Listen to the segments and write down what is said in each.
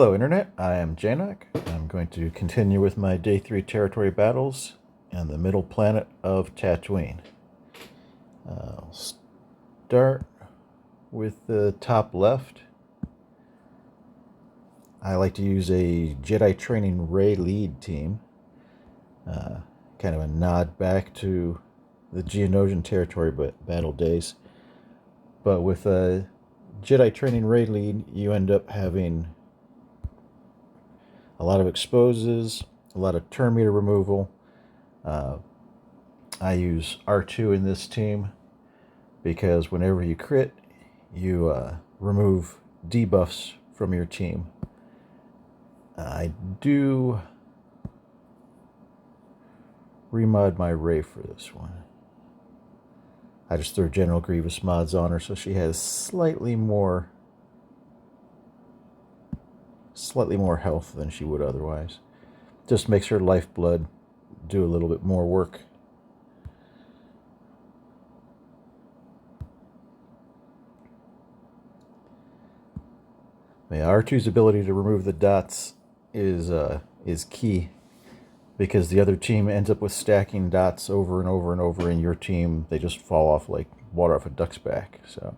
Hello Internet, I am Janok. I'm going to continue with my Day 3 territory battles and the middle planet of Tatooine. I'll start with the top left. I like to use a Jedi Training Rey lead team. Kind of a nod back to the Geonosian territory battle days. But with a Jedi Training Rey lead, you end up having a lot of exposes, a lot of turn meter removal. I use R2 in this team because whenever you crit, you remove debuffs from your team. I do remod my Rey for this one. I just threw General Grievous mods on her so she has slightly more health than she would otherwise. Just makes her lifeblood do a little bit more work. R2's ability to remove the dots is key, because the other team ends up with stacking dots over and over and over, and your team, they just fall off like water off a duck's back. So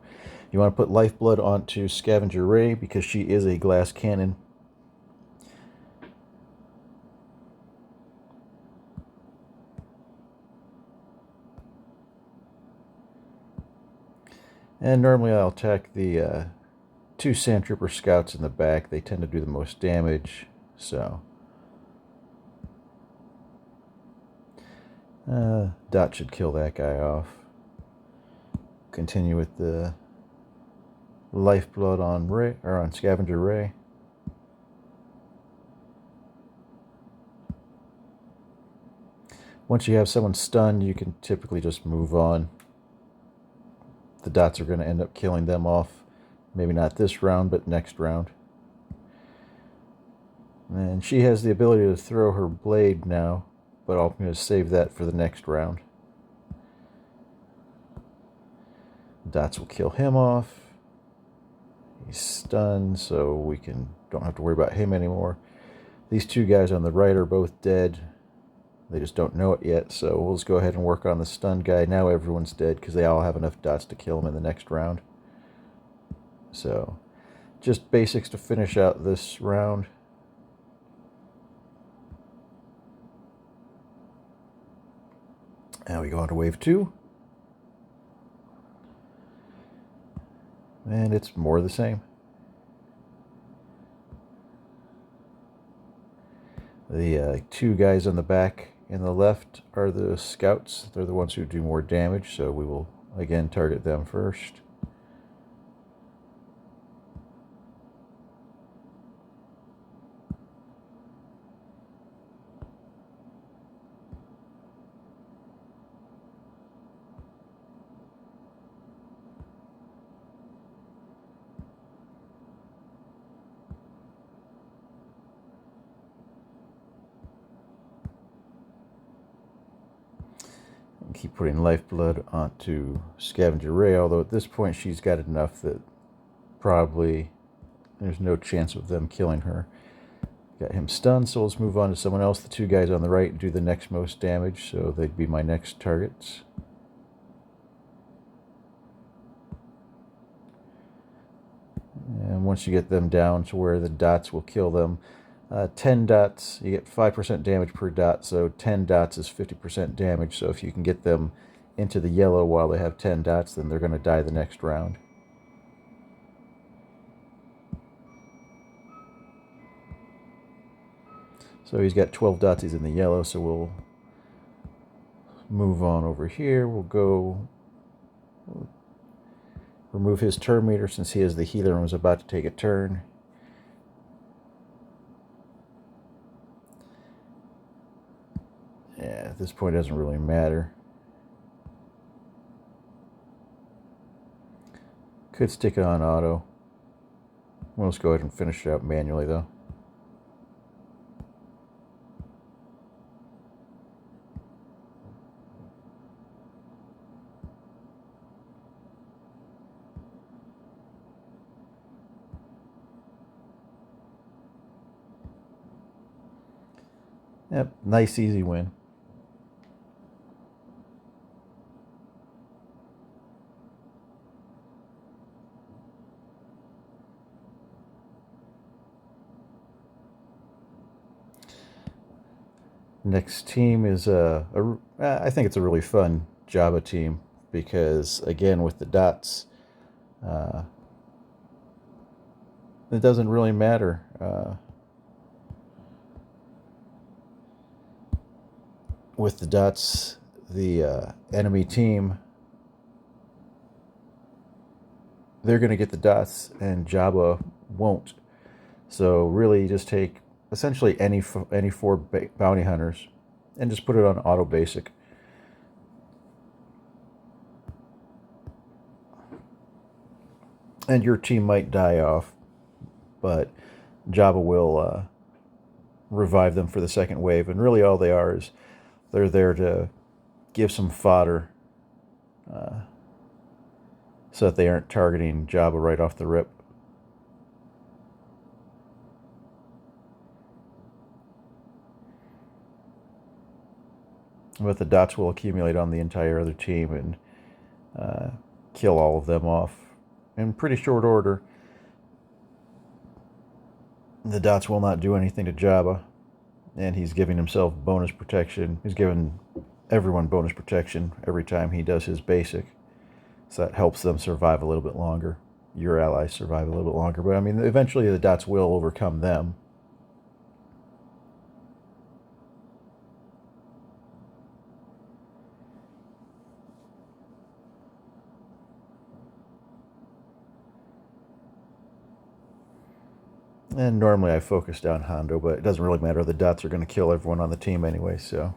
you want to put lifeblood onto Scavenger Rey because she is a glass cannon. And normally I'll attack the two Sand Trooper scouts in the back. They tend to do the most damage, so dot should kill that guy off. Continue with the lifeblood on Rey, or on Scavenger Rey. Once you have someone stunned, you can typically just move on. The dots are going to end up killing them off. Maybe not this round, but next round. And she has the ability to throw her blade now, but I'm going to save that for the next round. Dots will kill him off. He's stunned, so we don't have to worry about him anymore. These two guys on the right are both dead. They just don't know it yet, so we'll just go ahead and work on the stunned guy. Now everyone's dead because they all have enough dots to kill him in the next round. So, just basics to finish out this round. Now we go on to wave 2. And it's more the same. The two guys on the back and the left are the scouts. They're the ones who do more damage, so we will again target them first. Keep putting lifeblood onto Scavenger Rey, although at this point she's got enough that probably there's no chance of them killing her. Got him stunned, so let's move on to someone else. The two guys on the right do the next most damage, so they'd be my next targets. And once you get them down to where the dots will kill them, 10 dots, you get 5% damage per dot, so 10 dots is 50% damage. So if you can get them into the yellow while they have 10 dots, then they're going to die the next round. So he's got 12 dots, he's in the yellow, so we'll move on over here. We'll remove his turn meter since he is the healer and was about to take a turn. Yeah, at this point it doesn't really matter. Could stick it on auto. We'll just go ahead and finish it out manually though. Yep, nice easy win. Next team is I think it's a really fun Jabba team because, again, with the dots, it doesn't really matter. With the dots, the enemy team, they're going to get the dots and Jabba won't. So really just take essentially any four bounty hunters and just put it on auto basic. And your team might die off, but Jabba will revive them for the second wave. And really all they are is they're there to give some fodder so that they aren't targeting Jabba right off the rip. But the dots will accumulate on the entire other team and kill all of them off in pretty short order. The dots will not do anything to Jabba, and he's giving himself bonus protection. He's giving everyone bonus protection every time he does his basic. So that helps them survive a little bit longer. Your allies survive a little bit longer. But I mean, eventually the dots will overcome them. And normally I focus down Hondo, but it doesn't really matter. The dots are going to kill everyone on the team anyway, so.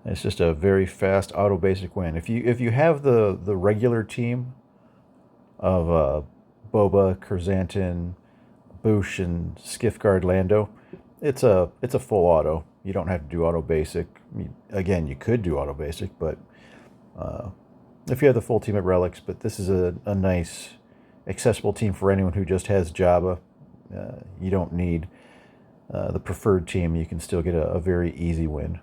It's just a very fast auto basic win. If you have the regular team of Boba, Krrsantan, Boosh, and Skiffguard Lando, it's a full auto. You don't have to do auto basic. Again, you could do auto basic, but if you have the full team at Relics, but this is a nice, accessible team for anyone who just has Jabba. You don't need the preferred team. You can still get a very easy win.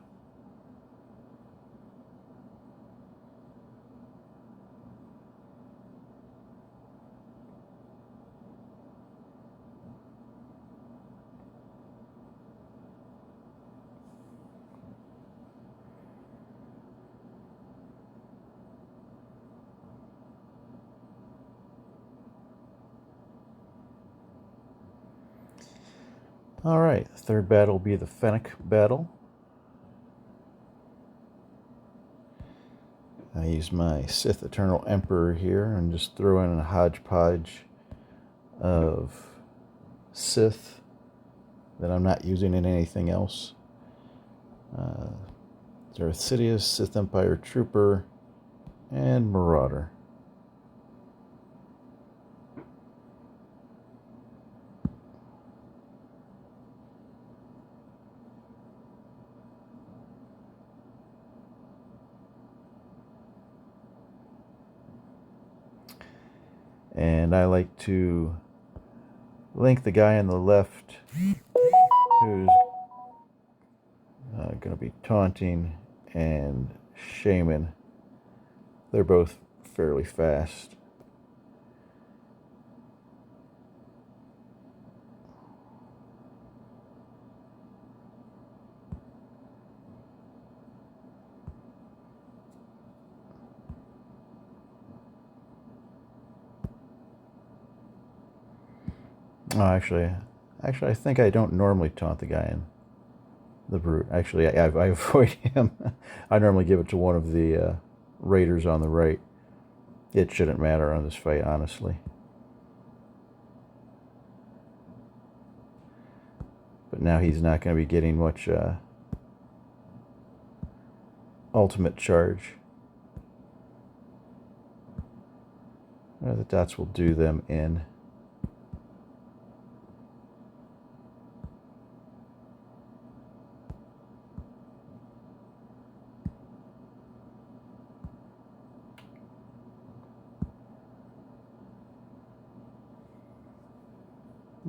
All right, the third battle will be the Fennec battle. I use my Sith Eternal Emperor here and just throw in a hodgepodge of Sith that I'm not using in anything else. Darth Sidious, Sith Empire Trooper, and Marauder. And I like to link the guy on the left who's going to be taunting and Shaman. They're both fairly fast. Oh, actually, I think I don't normally taunt the guy in the Brute. Actually, I avoid him. I normally give it to one of the raiders on the right. It shouldn't matter on this fight, honestly. But now he's not going to be getting much ultimate charge. The dots will do them in.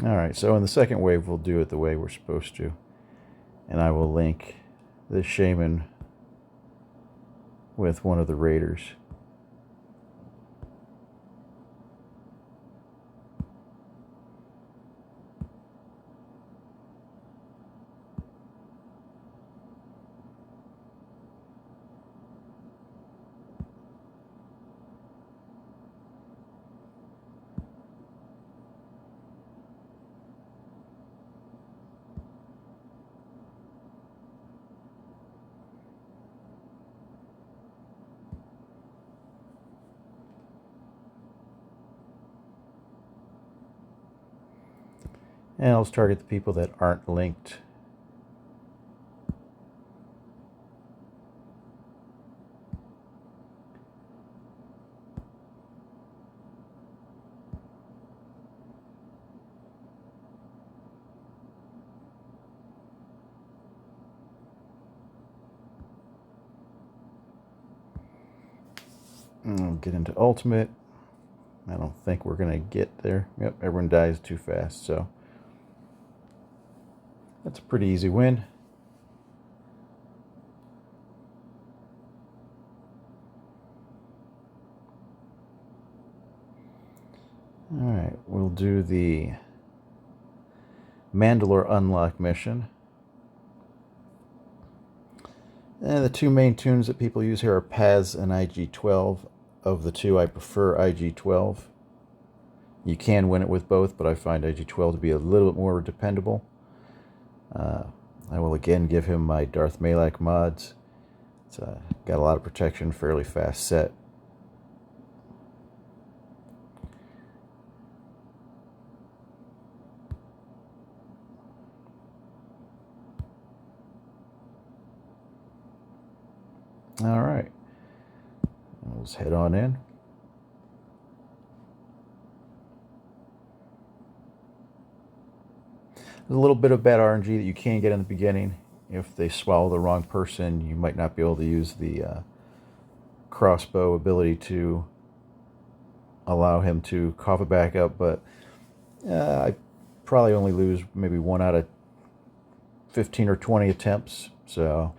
Alright, so in the second wave we'll do it the way we're supposed to. And I will link this shaman with one of the raiders. And let's target the people that aren't linked. And we'll get into ultimate. I don't think we're going to get there. Yep, everyone dies too fast, so that's a pretty easy win. Alright, we'll do the Mandalore Unlock mission. And the two main tunes that people use here are Paz and IG-12. Of the two, I prefer IG-12. You can win it with both, but I find IG-12 to be a little bit more dependable. I will again give him my Darth Malak mods. It's got a lot of protection, fairly fast set. All right, let's head on in. There's a little bit of bad RNG that you can get in the beginning. If they swallow the wrong person, you might not be able to use the crossbow ability to allow him to cough it back up, but I probably only lose maybe 1 out of 15 or 20 attempts, so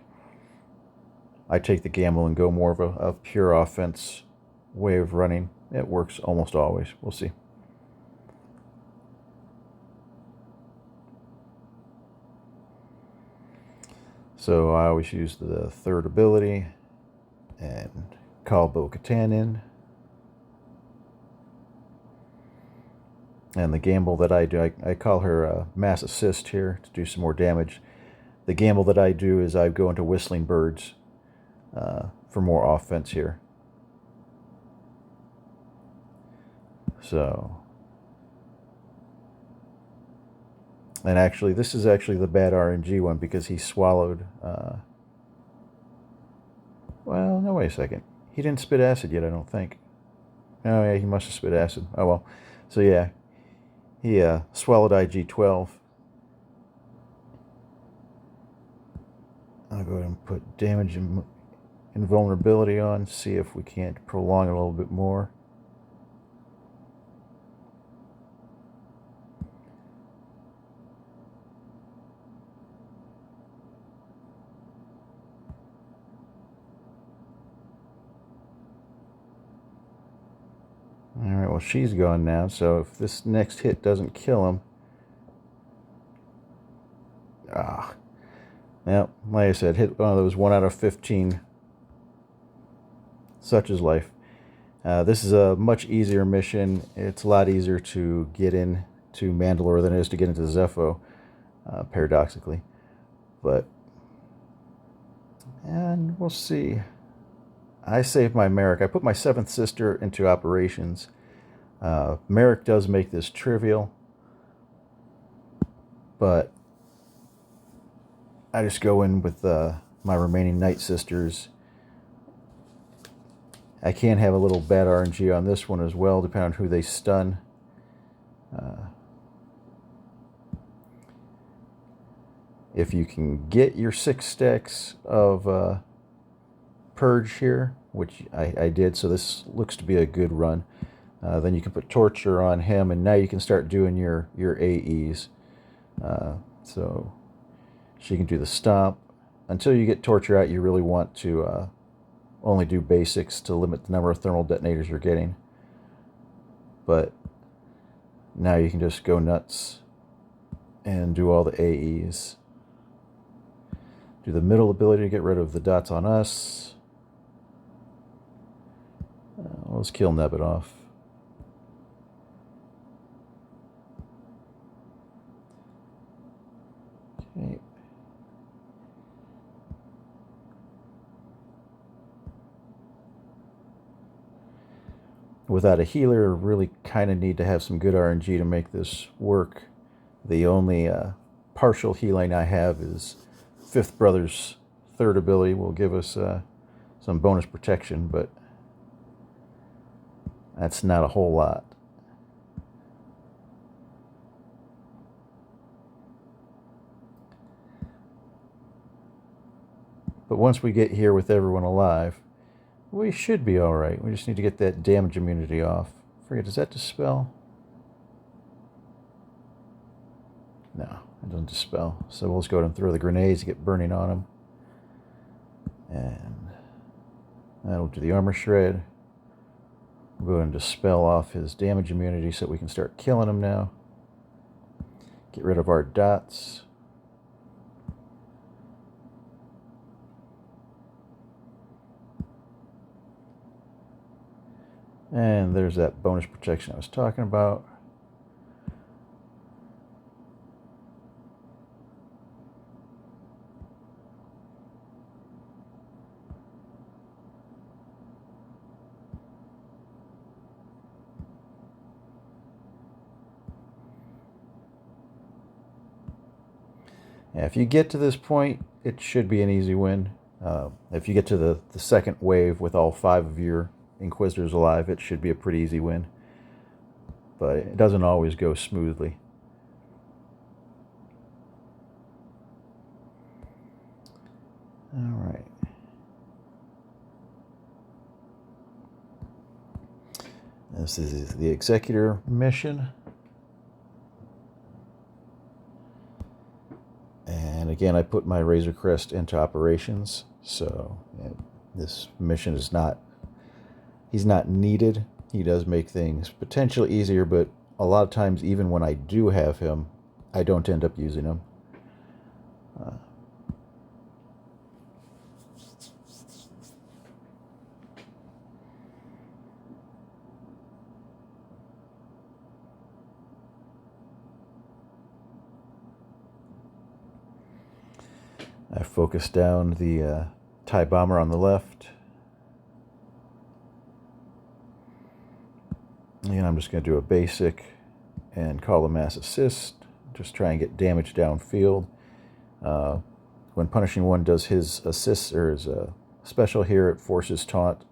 I take the gamble and go more of a pure offense way of running. It works almost always. We'll see. So I always use the third ability and call Bo-Katan in. And the gamble that I do, I call her Mass Assist here to do some more damage. The gamble that I do is I go into Whistling Birds for more offense here. So, and actually, this is actually the bad RNG one because he swallowed. Well, no, wait a second. He didn't spit acid yet, I don't think. Oh, yeah, he must have spit acid. Oh, well. So, yeah, he swallowed IG-12. I'll go ahead and put damage and invulnerability on, see if we can't prolong it a little bit more. Alright, well, she's gone now, so if this next hit doesn't kill him... Well, like I said, hit one of those 1 out of 15. Such is life. This is a much easier mission. It's a lot easier to get into Mandalore than it is to get into Zepho, paradoxically. And we'll see. I saved my Merrick. I put my 7th sister into operations. Merrick does make this trivial, but I just go in with my remaining Night Sisters. I can have a little bad RNG on this one as well, depending on who they stun. If you can get your 6 stacks of Purge here, which I did, so this looks to be a good run. Then you can put torture on him, and now you can start doing your AEs. So she can do the stomp. Until you get torture out, you really want to only do basics to limit the number of thermal detonators you're getting. But now you can just go nuts and do all the AEs. Do the middle ability to get rid of the dots on us. Let's kill Nebadov. Okay. Without a healer, really kind of need to have some good RNG to make this work. The only partial healing I have is Fifth Brother's third ability will give us some bonus protection, but that's not a whole lot. But once we get here with everyone alive, we should be alright. We just need to get that damage immunity off. Forget, does that dispel? No, it doesn't dispel. So we'll just go ahead and throw the grenades to get burning on him. And that'll do the armor shred. We'll go ahead and dispel off his damage immunity so we can start killing him now. Get rid of our dots. And there's that bonus protection I was talking about. Yeah, if you get to this point, it should be an easy win. If you get to the second wave with all 5 of your Inquisitors alive, it should be a pretty easy win. But it doesn't always go smoothly. Alright. This is the Executor mission. And again, I put my Razor Crest into operations, so this mission is not, he's not needed. He does make things potentially easier, but a lot of times, even when I do have him, I don't end up using him. I focus down the TIE bomber on the left. And I'm just going to do a basic and call a mass assist. Just try and get damage downfield. When Punishing One does his assists or his special here, it forces taunt,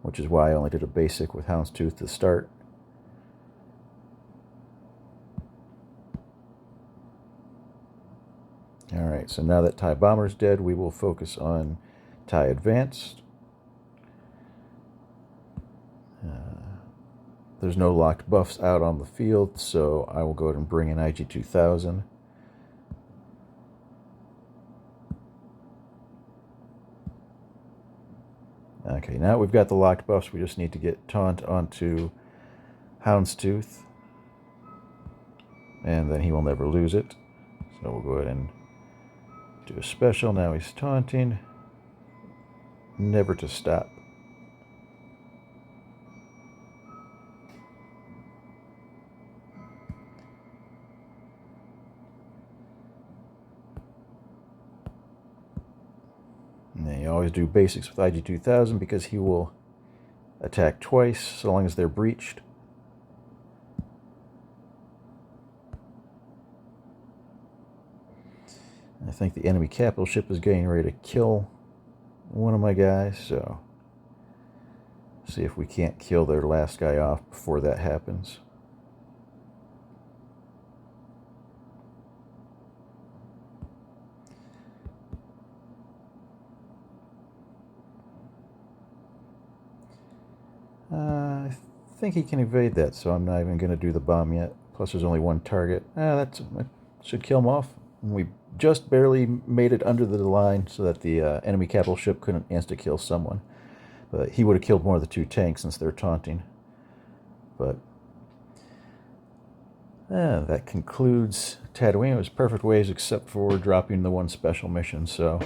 which is why I only did a basic with Houndstooth to start. Alright, so now that TIE Bomber's dead, we will focus on TIE Advanced. There's no locked buffs out on the field, so I will go ahead and bring in IG-2000. Okay, now we've got the locked buffs, we just need to get Taunt onto Houndstooth. And then he will never lose it. So we'll go ahead and do a special. Now he's taunting. Never to stop. And then you always do basics with IG-2000 because he will attack twice so long as they're breached. I think the enemy capital ship is getting ready to kill one of my guys, so see if we can't kill their last guy off before that happens. I think he can evade that, so I'm not even going to do the bomb yet. Plus there's only one target. That should kill him off. And we just barely made it under the line so that the enemy capital ship couldn't insta-kill someone. But he would have killed more of the 2 tanks since they're taunting. But that concludes Tatooine. It was perfect waves except for dropping the 1 special mission. So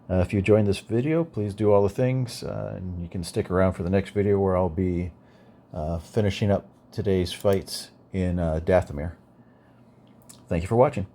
if you enjoyed this video, please do all the things. And you can stick around for the next video where I'll be finishing up today's fights in Dathomir. Thank you for watching.